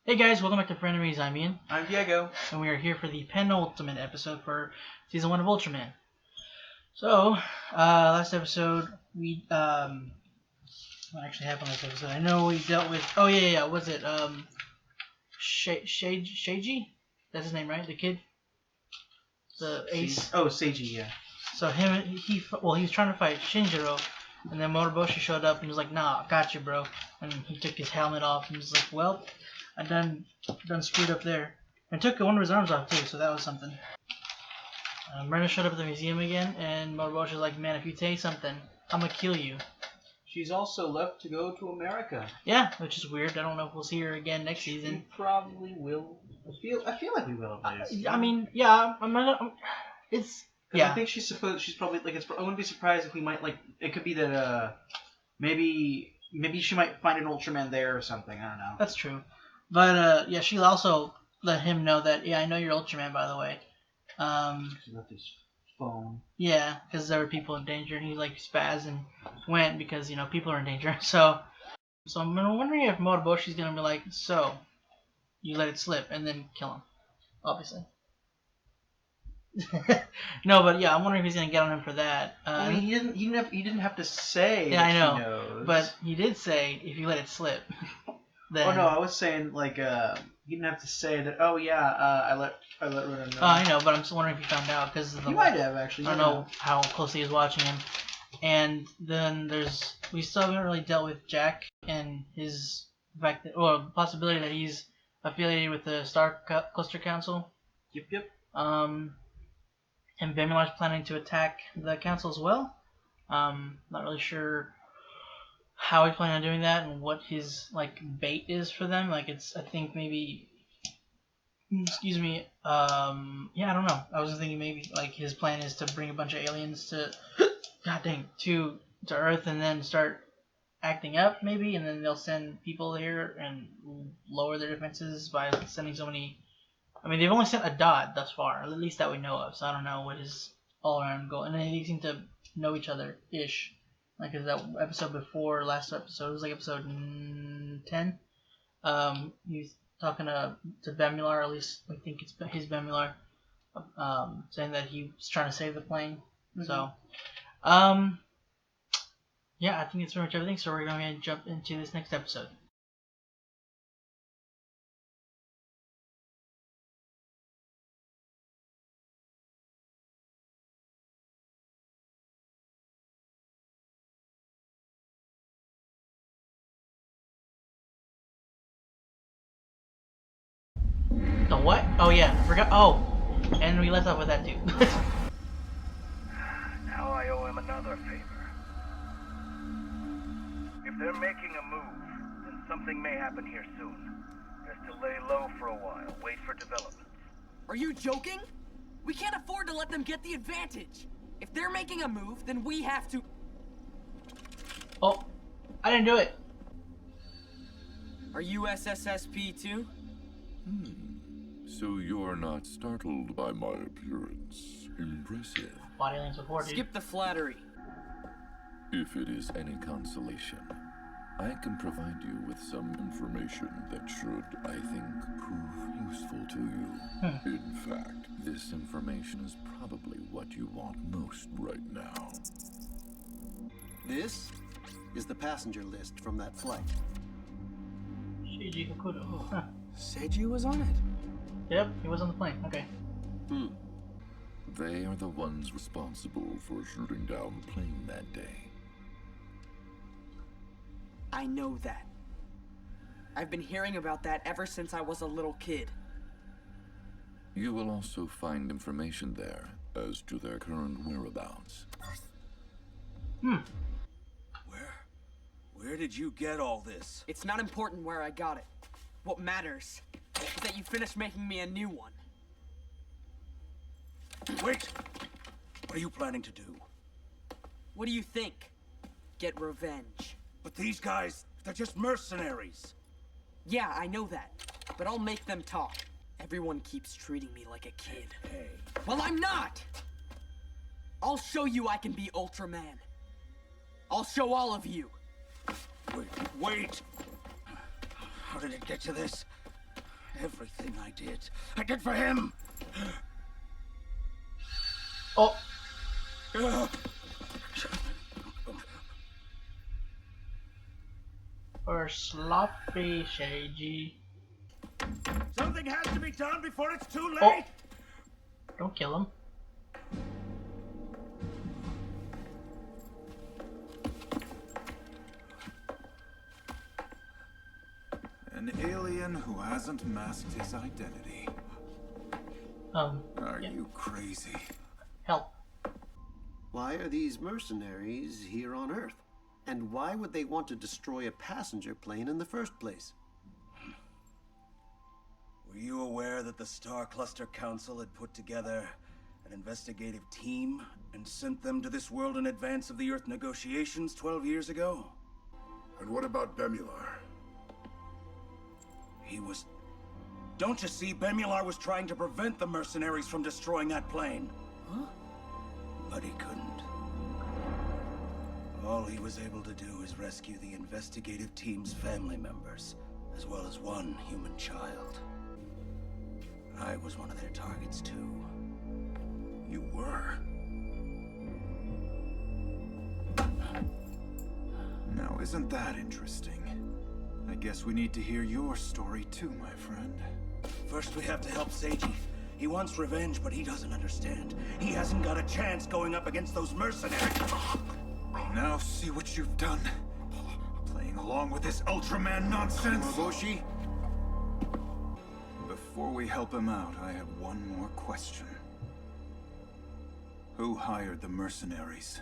Hey guys, welcome back to Frenemies. I'm Ian. I'm Diego. And we are here for the penultimate episode for Season 1 of Ultraman. So, last episode, what actually happened last episode? I know we dealt with, was it, Sheiji? That's his name, right? The kid? The ace? Oh, Seiji, yeah. So he was trying to fight Shinjiro, and then Moroboshi showed up and he was like, nah, got you, bro. And he took his helmet off and was like, well, I done screwed up there. And took one of his arms off too, so that was something. Myrna showed up at the museum again, and Moroboshi was like, man, if you say something, I'm gonna kill you. She's also left to go to America. Yeah, which is weird. I don't know if we'll see her again next season. We probably will. I feel like we will at least. I mean, yeah, I think she's probably like I wouldn't be surprised if we might like it could be that maybe she might find an Ultraman there or something. I don't know. That's true. But yeah, she'll also let him know that I know you're Ultraman, by the way. She left his phone. Yeah, because there were people in danger, and he like spazzed and went because people are in danger. So I'm wondering if Moroboshi's gonna be like, so you let it slip and then kill him, obviously. No, but yeah, I'm wondering if he's gonna get on him for that. I mean, he didn't have to say. Yeah, I know. He knows. But he did say if you let it slip. Then... Oh no, I was saying like he didn't have to say that. Oh yeah, I let Rona know. Oh, I know, but I'm just wondering if he found out because he might have actually. I don't know how closely he was watching him. And then we still haven't really dealt with Jack and his fact that, or the possibility that he's affiliated with the Star Cluster Council. Yep. And Bemilar's planning to attack the council as well. Not really sure how he's planning on doing that and what his bait is for them. I think maybe. Excuse me. I don't know. I was thinking maybe his plan is to bring a bunch of aliens to, to Earth and then start acting up maybe, and then they'll send people here and lower their defenses by sending so many. I mean, they've only sent a dot thus far, at least that we know of. So I don't know what his all-around goal. And they seem to know each other ish. Like that episode before last episode, it was like episode 10. He's talking to Bemular, at least I think it's his Bemular, saying that he was trying to save the plane. Mm-hmm. So, yeah, I think that's pretty much everything. So we're going to jump into this next episode. The what? Oh yeah, I forgot. Oh, and we left off with that too. Now I owe him another favor. If they're making a move, then something may happen here soon. Just to lay low for a while, wait for developments. Are you joking? We can't afford to let them get the advantage. If they're making a move, then we have to... Oh, I didn't do it. Are you SSSP too? So you're not startled by my appearance. Impressive. Body lane support, dude. Skip the flattery. If it is any consolation, I can provide you with some information that should, I think, prove useful to you. In fact, this information is probably what you want most right now. This is the passenger list from that flight. Sheiji Hokuto. Huh. Seiji was on it. Yep, he was on the plane. Okay. They are the ones responsible for shooting down the plane that day. I know that. I've been hearing about that ever since I was a little kid. You will also find information there as to their current whereabouts. Where did you get all this? It's not important where I got it. What matters is that you finished making me a new one. Wait! What are you planning to do? What do you think? Get revenge. But these guys, they're just mercenaries. Yeah, I know that. But I'll make them talk. Everyone keeps treating me like a kid. Hey. Well, I'm not! I'll show you I can be Ultraman. I'll show all of you. Wait! How did it get to this? Everything I did for him. Oh, or sloppy Seiji. Something has to be done before it's too late. Oh, don't kill him. An alien who hasn't masked his identity. Are you crazy? Help. Why are these mercenaries here on Earth? And why would they want to destroy a passenger plane in the first place? Were you aware that the Star Cluster Council had put together an investigative team and sent them to this world in advance of the Earth negotiations 12 years ago? And what about Bemular? He was... Don't you see, Bemular was trying to prevent the mercenaries from destroying that plane. Huh? But he couldn't. All he was able to do is rescue the investigative team's family members, as well as one human child. I was one of their targets, too. You were. Now, isn't that interesting? I guess we need to hear your story too, my friend. First, we have to help Seiji. He wants revenge, but he doesn't understand. He hasn't got a chance going up against those mercenaries. Now see what you've done. Playing along with this Ultraman nonsense. Moroboshi? Before we help him out, I have one more question. Who hired the mercenaries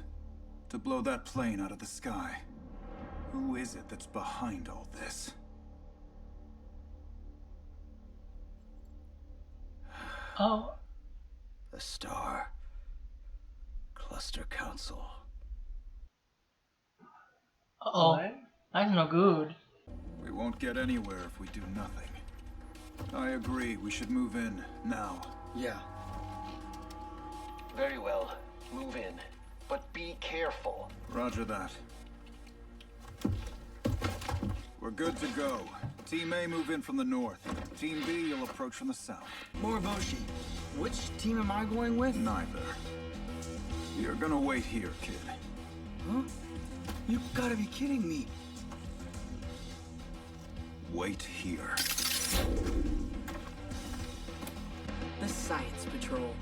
to blow that plane out of the sky? Who is it that's behind all this? Oh. The Star Cluster Council. Uh-oh. That's no good. We won't get anywhere if we do nothing. I agree, we should move in, now. Yeah. Very well. Move in. But be careful. Roger that. We're good to go. Team A move in from the north. Team B, you'll approach from the south. Moroboshi, which team am I going with? Neither. You're gonna wait here, kid. Huh? You gotta be kidding me. Wait here. The Science Patrol.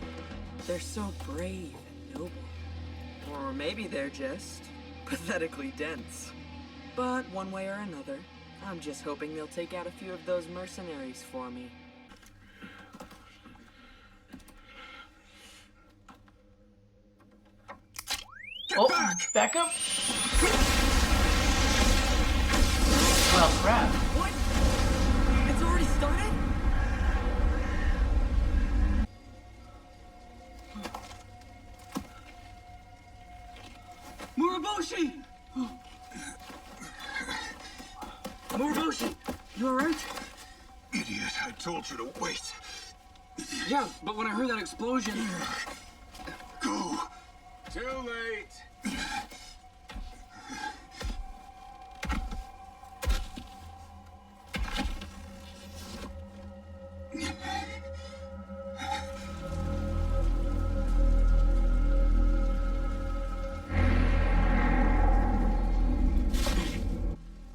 They're so brave and noble. Or maybe they're just pathetically dense. But one way or another, I'm just hoping they'll take out a few of those mercenaries for me. Oh, back up. Well, crap. What? It's already started? Moroboshi! Moroboshi, you alright? Idiot, I told you to wait. Yeah, but when I heard that explosion... Go. Too late.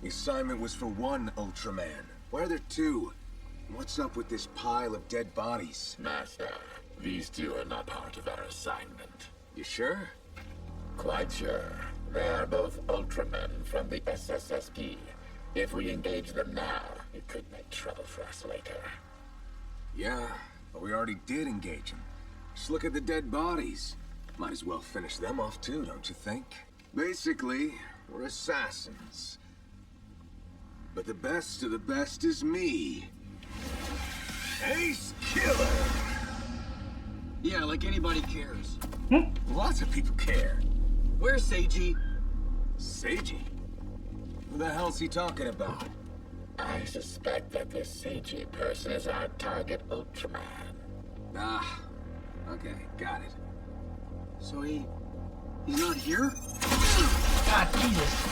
The assignment was for one Ultraman. Why are there two? What's up with this pile of dead bodies? Master, these two are not part of our assignment. You sure? Quite sure. They are both Ultramen from the SSSP. If we engage them now, it could make trouble for us later. Yeah, but we already did engage them. Just look at the dead bodies. Might as well finish them off too, don't you think? Basically, we're assassins. But the best of the best is me. Ace Killer! Yeah, like anybody cares. Lots of people care. Where's Seiji? Seiji? Who the hell's he talking about? I suspect that this Seiji person is our target Ultraman. Ah, okay, got it. So he's not here? God, Jesus.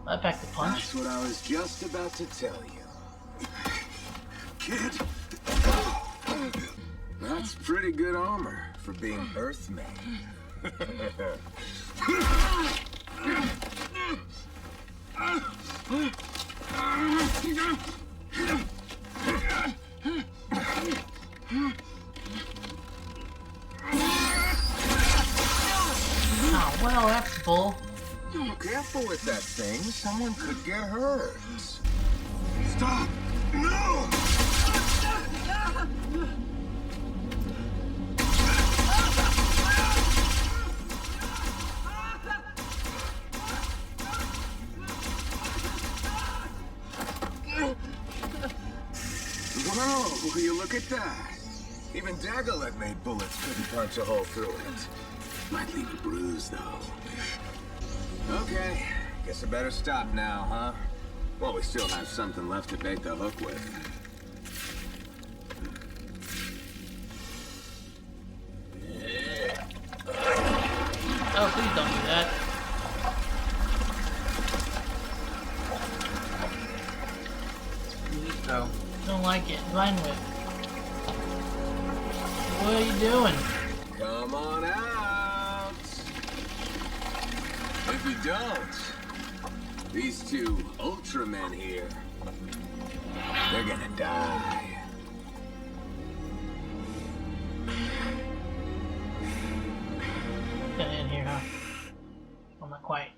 I packed the punch. That's what I was just about to tell you. kid. That's pretty good armor for being Earthman. Oh, well, that's bull. Careful with that thing. Someone could get hurt. Stop! No! Whoa, will you look at that? Even Dagglet made bullets couldn't punch a hole through it. Might leave a bruise, though. Okay, guess I better stop now, huh? Well, we still have something left to bait the hook with. Oh, please don't do that. No. Don't like it. Blind whip. What are you doing? Come on out! If you don't, these two Ultramen here, they're gonna die. Get in here, huh? I'm not quite.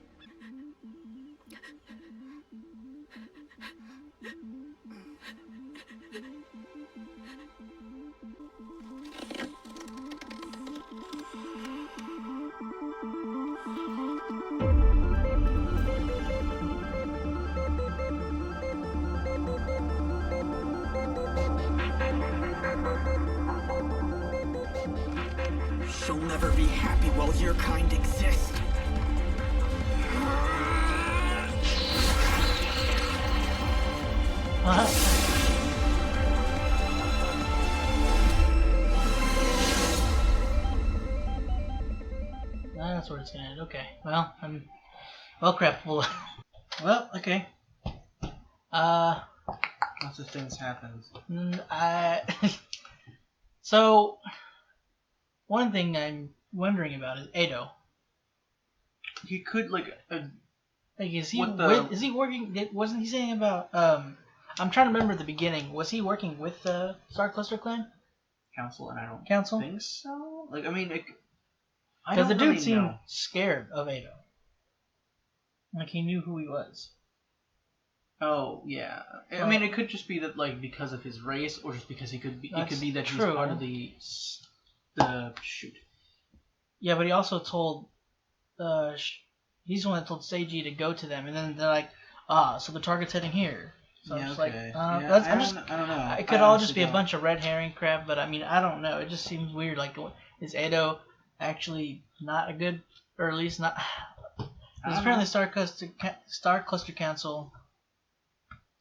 She'll never be happy while your kind exists. That's where it's gonna end. Okay. Well, well, crap. Well, okay. Lots of things happened. So, one thing I'm wondering about is Edo. He could like is he with the- is he working? Wasn't he saying about I'm trying to remember at the beginning. Was he working with the Star Cluster Clan council, and I don't Council? think so. Like, I mean, I Because don't the dude really seemed know. scared of Edo. Like he knew who he was. Oh yeah, I mean, it could just be that like because of his race, or just because he could be. It That's could be that he true. was part of the shoot. Yeah, but he also told he's the one that told Seiji to go to them, and then they're like, so the target's heading here. So Yeah, I'm just okay. like, Yeah, that's, I don't know. It could all just be a bunch of red herring crap, but I mean, I don't know. It just seems weird. Like, is Edo actually not a good, or at least not? Because apparently Star Cluster Council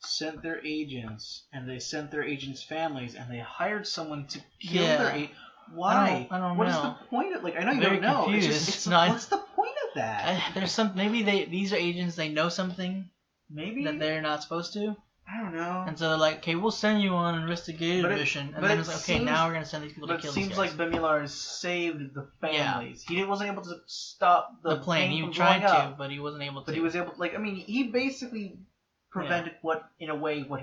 sent their agents, and they sent their agents' families, and they hired someone to kill Yeah. their Why? I don't What is know. the point of like? I know you Very don't know. confused. It's just, It's not- What's the point of that? there's some maybe these are agents, they know something Maybe that they're not supposed to, I don't know. and so they're like, okay, we'll send you on an investigative mission, and but then it it's like, okay, seems- now we're gonna send these people to But kill it these seems guys. like Bemilar saved the Yeah. families. He wasn't able to stop the plane. from He blowing tried to, up, but he wasn't able to. but he was able. Like, I mean, he basically prevented what he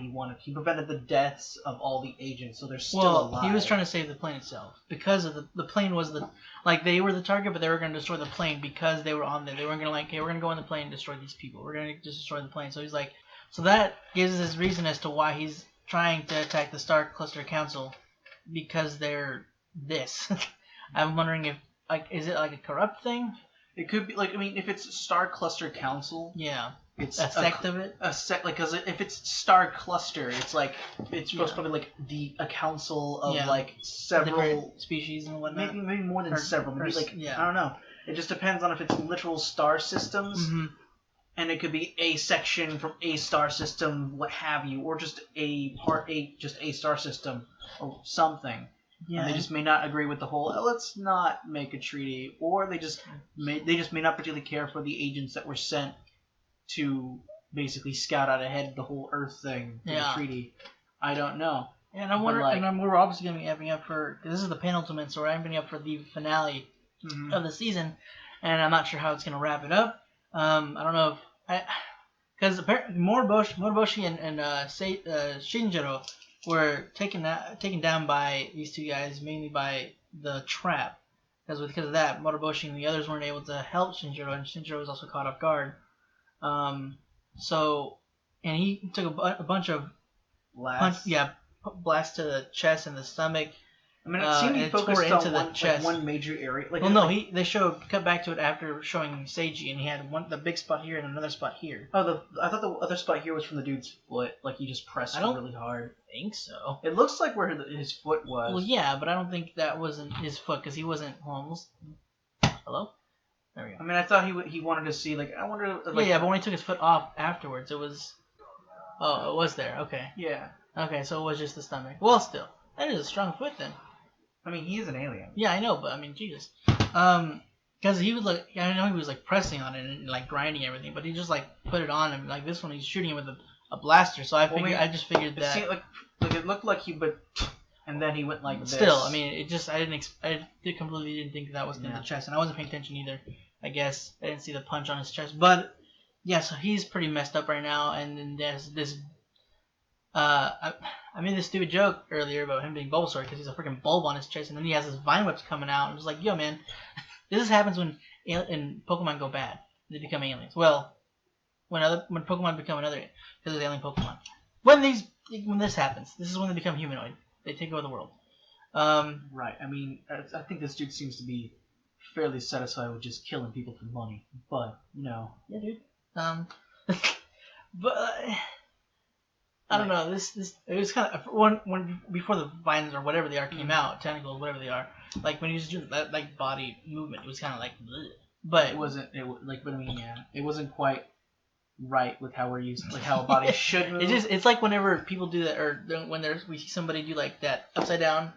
wanted. He prevented the deaths of all the agents, so they're still alive. He was trying to save the plane itself because of the plane was they were the target, but they were going to destroy the plane because they were on there. They weren't going to okay, we're going to go on the plane and destroy these people. We're going to just destroy the plane. So he's like, so that gives us reason as to why he's trying to attack the Star Cluster Council because they're this. I'm wondering if is it like a corrupt thing? It could be like, I mean, if it's Star Cluster Council, Yeah. it's A sect of it? A sect, like, because if it's Star Cluster, it's like it's supposed to be like a council of like several different species and whatnot. maybe more than several. Maybe like yeah. I don't know. It just depends on if it's literal star systems, Mm-hmm. and it could be a section from a star system, what have you, or just a star system or something. Yeah. And they just may not agree with the whole. Let's not make a treaty, or they just may not particularly care for the agents that were sent to basically scout out ahead the whole Earth thing for the treaty. I don't know. And I'm wondering, we're obviously going to be amping up for, because this is the penultimate, so we're amping up for the finale of the season, and I'm not sure how it's going to wrap it up. I don't know if, because Moroboshi and Shinjiro were taken down by these two guys, mainly by the trap. Because of that, Moroboshi and the others weren't able to help Shinjiro, and Shinjiro was also caught off guard. And he took a bunch of blasts to the chest and the stomach. I mean, it seemed he focused on one major area. They cut back to it after showing Seiji, and he had the big spot here and another spot here. Oh, I thought the other spot here was from the dude's foot. Like, he just pressed it really hard. I think so. It looks like where his foot was. Well, yeah, but I don't think that wasn't his foot, because he wasn't almost... Hello? There we go. I mean, I thought he wanted to see, like, I wonder... Like, but when he took his foot off afterwards, it was... Oh, it was there. Okay. Yeah. Okay, so it was just the stomach. Well, still. That is a strong foot, then. I mean, he is an alien. Yeah, I know, but I mean, Jesus. Because he was like, I know he was like pressing on it and like grinding everything, but he just like put it on him. Like this one, he's shooting it with a blaster. So I just figured that. It like it looked like and then he went like this. Still, I mean, I completely didn't think that was in the chest, and I wasn't paying attention either. I guess I didn't see the punch on his chest, but yeah, so he's pretty messed up right now, and then there's this. I made this stupid joke earlier about him being Bulbasaur because he's a freaking bulb on his chest, and then he has his vine whips coming out. And I'm just like, yo, man, this happens when Pokemon go bad. They become aliens. Well, when Pokemon become another, because of alien Pokemon. When this happens, this is when they become humanoid. They take over the world. Right. I mean, I think this dude seems to be fairly satisfied with just killing people for money. But Yeah, dude. But. I don't know. It was kind of when before the vines or whatever they are came out, tentacles, whatever they are. Like when he was doing that like body movement, it was kind of like, bleh. But it wasn't. It wasn't quite right with how we're used, like how a body should move. It's like whenever people do that, or when we see somebody do like that upside down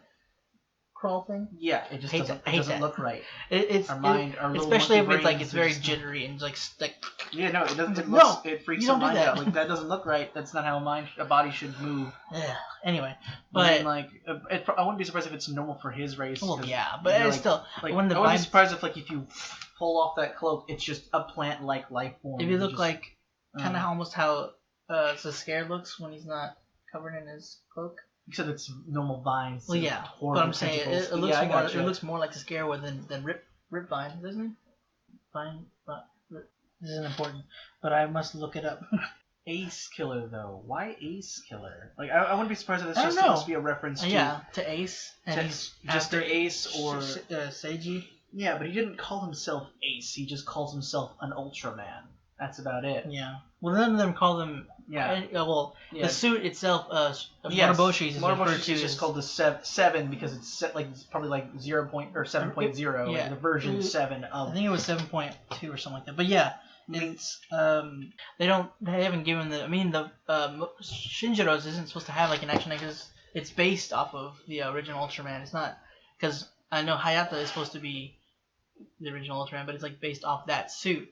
crawl thing. Yeah, it just doesn't look right. Especially if it's like it's very jittery and like stick. Yeah, no, it doesn't. It freaks your mind out. Like that doesn't look right. That's not how a body should move. Yeah. Anyway, but I wouldn't be surprised if it's normal for his race. Well, yeah, but it's still like I wouldn't be surprised if you pull off that cloak, it's just a plant-like life form. If you look like kind of almost how Sascare looks when he's not covered in his cloak. Except it's normal vines. Well, yeah, but I'm saying it looks more like Sascare than Rip Vine, doesn't it? Vine, but this isn't important. But I must look it up. Ace Killer though, why Ace Killer? Like I wouldn't be surprised if this just supposed to be a reference to Ace and just to Ace or Seiji. Yeah, but he didn't call himself Ace. He just calls himself an Ultraman. That's about it. Yeah. Well, none of them call them. Yeah. The suit itself, Moroboshi's is just called the 7 because it's set like probably like 7.0, like the version 7 of. I think it was 7.2 or something like that. But yeah, it's they haven't given the. I mean, the Shinjiro's isn't supposed to have like an action because it's based off of the original Ultraman. It's not because I know Hayata is supposed to be the original Ultraman, but it's like based off that suit.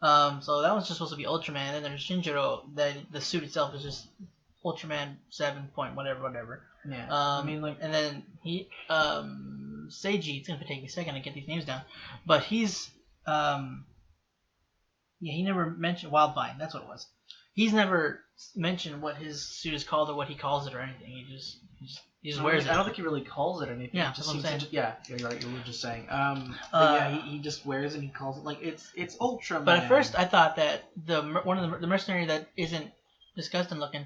So that one's just supposed to be Ultraman, and then there's Shinjiro. The suit itself is just Ultraman 7 point whatever. Yeah. I mean, like, and then Seiji. It's gonna take me a second to get these names down, but he's he never mentioned Wildvine. That's what it was. He's never mentioned what his suit is called or what he calls it or anything. He just wears it. I don't think he really calls it anything. Yeah, that's what I'm saying. You're right. You were just saying. He just wears it and he calls it like it's Ultraman. But at first, I thought that one of the mercenary that isn't disgusting looking,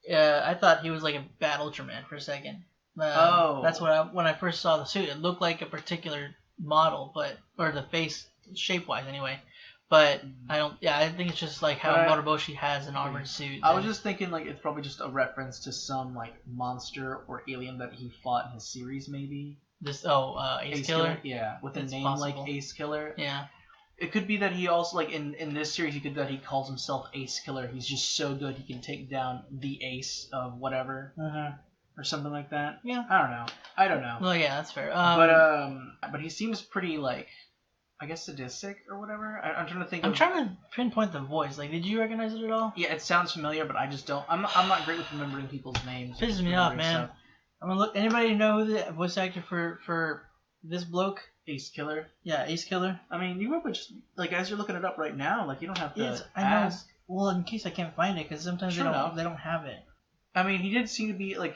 I thought he was like a bad Ultraman for a second. That's what when I first saw the suit, it looked like a particular model, or the face shape wise anyway. But I don't. Yeah, I think it's just like how Moroboshi has an armored suit. I was just thinking like it's probably just a reference to some like monster or alien that he fought in his series, maybe. Ace Killer. Yeah, with a name possible. like Ace Killer. Yeah. It could be that he also like in this series he calls himself Ace Killer. He's just so good he can take down the ace of whatever. Or something like that. Yeah. I don't know. Well, yeah, that's fair. But he seems pretty like. I guess sadistic or whatever. I'm trying to think. I'm trying to pinpoint the voice. Like, did you recognize it at all? Yeah, it sounds familiar, but I just don't. I'm not great with remembering people's names. Pisses me off, man. I'm gonna look. Anybody know who the voice actor for this bloke? Ace Killer. Yeah, Ace Killer. I mean, you would just like as you're looking it up right now, like you don't have to I know. ask. Well, in case I can't find it, because sometimes Sure they don't have it. I mean, he did seem to be like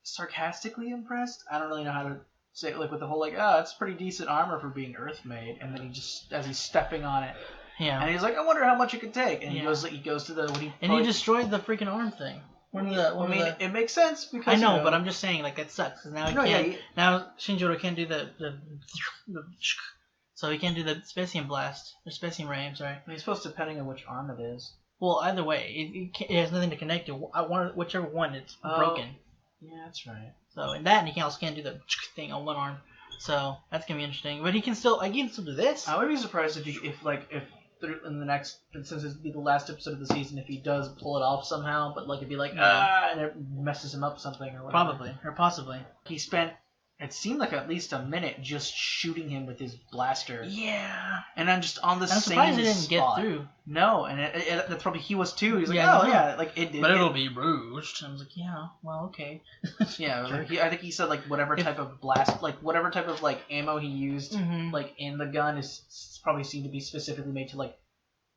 sarcastically impressed. I don't really know how to say it, like with the whole like, oh, it's pretty decent armor for being Earth made, and then he just as he's stepping on it, yeah, and he's like, I wonder how much it could take, and yeah. he goes to the he destroyed the freaking arm thing. It makes sense because I know, but I'm just saying like that sucks because now now Shinjiro can't do the so he can't do the Specium Blast or Specium Ray. I'm sorry. He's supposed to, depending on which arm it is. Well, either way, it has nothing to connect to. I want whichever one it's broken. Yeah, that's right. So in that, and he also can't do the thing on one arm. So that's gonna be interesting. But he can still do this. I would be surprised if in the next, since it's be the last episode of the season, if he does pull it off somehow, but like it'd be like and it messes him up something or whatever. Probably or possibly. He spent. It seemed like at least a minute just shooting him with his blaster. Yeah. And I'm just on the I'm same surprised it didn't spot. get through. No, and that's probably he was too. He's like, like it did. But it'll be bruised. I was like, yeah, well, okay. Yeah, like I think he said like whatever type of blast, like whatever type of like ammo he used, like in the gun is probably seemed to be specifically made to like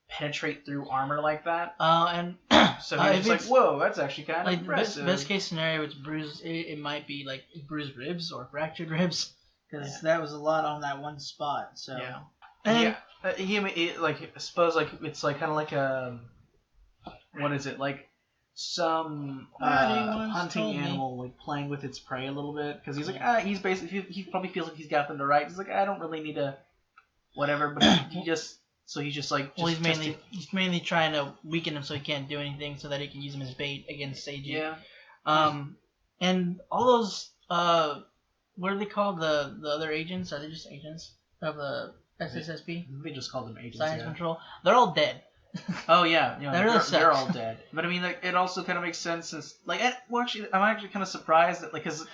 penetrate through armor like that. And so he's like, whoa, that's actually kind of impressive. Best case scenario, it's bruised. It might be like bruised ribs or fractured ribs because that was a lot on that one spot. So yeah, and I suppose like it's like kind of like a what is it like some hunting animal like playing with its prey a little bit because he's like he's basically he probably feels like he's got them to right. He's like I don't really need to whatever, but he just. So he's just like. Well, he's mainly trying to weaken him so he can't do anything, so that he can use him as bait against Seiji. Yeah. And all those what are they called? The other agents? Are they just agents of the SSSP? They just call them agents. Science Control. They're all dead. Oh yeah, they're all dead. But I mean, like it also kind of makes sense since like actually I'm actually kind of surprised that like because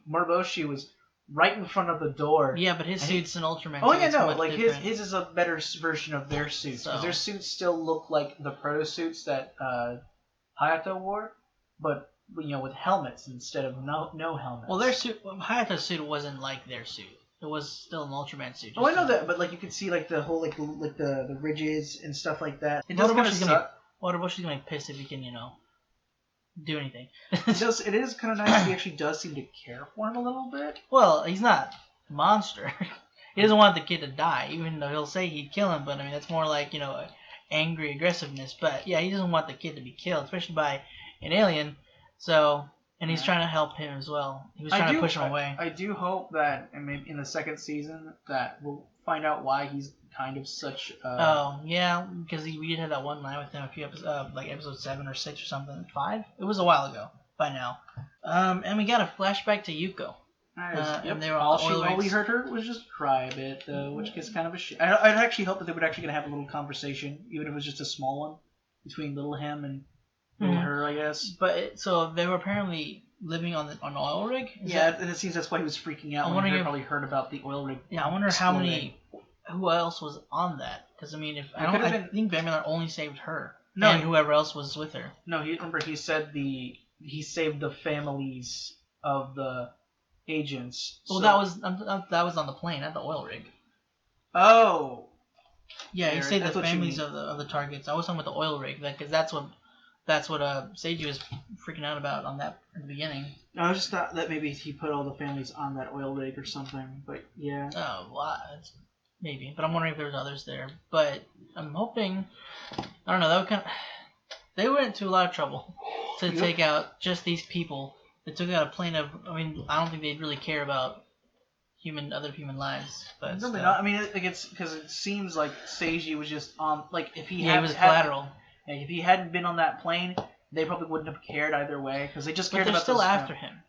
Moroboshi was. Right in front of the door. Yeah, but his suit's an Ultraman. Oh yeah, no, like his is a better version of their suits because their suits still look like the proto suits that Hayato wore, but with helmets instead of no helmets. Well, Hayato's suit wasn't like their suit. It was still an Ultraman suit. Oh, I know that, but like you could see like the whole like the ridges and stuff like that. It does kind of suck. Waterbush is gonna be pissed if he can do anything. It is kind of nice that he actually does seem to care for him a little bit. Well, he's not a monster. He doesn't want the kid to die, even though he'll say he'd kill him. But I mean, that's more like angry aggressiveness. But yeah, he doesn't want the kid to be killed, especially by an alien. So, and he's trying to help him as well. He was trying to push him away. I do hope that, and maybe in the second season, that we'll find out why he's kind of such. Oh yeah, because we did have that one line with him a few episodes, like episode 7 or 6 or something. 5. It was a while ago by now. And we got a flashback to Yuko. And they were all we heard her was just cry a bit, which is kind of a shit. I'd actually hope that they would actually gonna have a little conversation, even if it was just a small one, between little him and little her, I guess. But so they were apparently living on an oil rig. And it seems that's why he was freaking out. When he probably heard about the oil rig. Yeah, I wonder who else was on that? Because I mean, I think Bamiller only saved her. No, and whoever else was with her. No, he said he saved the families of the agents. Well, so. that was on the plane, not the oil rig. Oh. Yeah, he saved the families of the targets. I was talking about the oil rig, because that's what Seiji was freaking out about on that at the beginning. I just thought that maybe he put all the families on that oil rig or something, but yeah. Oh, well, maybe, but I'm wondering if there's others there. But I'm hoping, I don't know, they went to a lot of trouble to take out just these people. They took out a plane of, I mean, I don't think they'd really care about other human lives. But really not. I mean, it's because it seems like Seiji was just on, like, if he was collateral. If he hadn't been on that plane, they probably wouldn't have cared either way, because they just cared about. But they're still after him.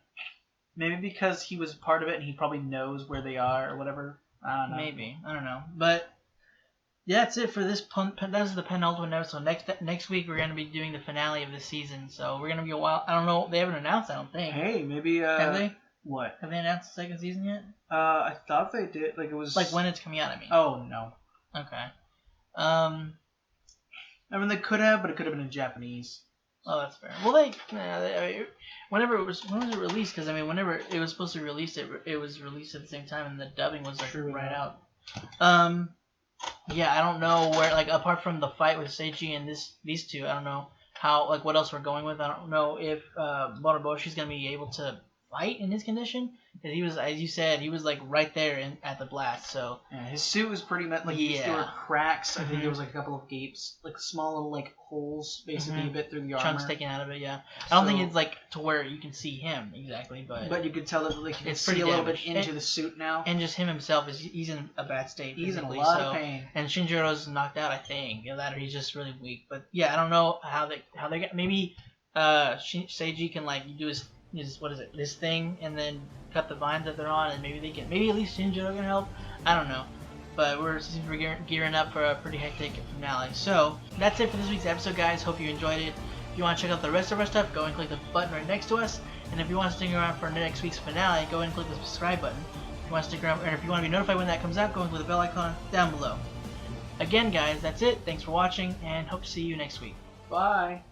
Maybe because he was part of it and he probably knows where they are or whatever. I don't know. Maybe. I don't know. But yeah, that's it for this. That's the penultimate episode. Next week we're going to be doing the finale of the season. So we're going to be a while. I don't know. They haven't announced, I don't think. Hey, maybe. Have they? What? Have they announced the second season yet? I thought they did. Like it was. Like when it's coming out, I mean. Oh, no. Okay. I mean, they could have, but it could have been in Japanese. Oh, that's fair. Well, whenever when was it released? Because I mean, whenever it was supposed to be released, it was released at the same time, and the dubbing was like right out. Yeah, I don't know where, like, apart from the fight with Seiji and these two, I don't know how, like, what else we're going with. I don't know if Moroboshi's gonna be able to fight in his condition, because he was, as you said, he was like right there at the blast. So yeah, his suit was pretty much like there were cracks. I think there was like a couple of gapes, like small little like holes, basically a bit through the armor. Chunks taken out of it. Yeah, I don't think it's like to where you can see him exactly, but you could tell that like you can see a little bit into the suit now. And just him himself he's in a bad state. He's in a lot of pain. And Shinjiro's knocked out, I think. That or he's just really weak. But yeah, I don't know how they get. Maybe Seiji can like do his what is it, this thing, and then cut the vines that they're on, and maybe at least Shinjiro can help. I don't know, but we're gearing up for a pretty hectic finale. So that's it for this week's episode, guys. Hope you enjoyed it. If you want to check out the rest of our stuff, go and click the button right next to us. And if you want to stick around for next week's finale, go ahead and click the subscribe button. If you want to stick around, and if you want to be notified when that comes out, go and click the bell icon down below. Again, guys, that's it. Thanks for watching, and hope to see you next week. Bye.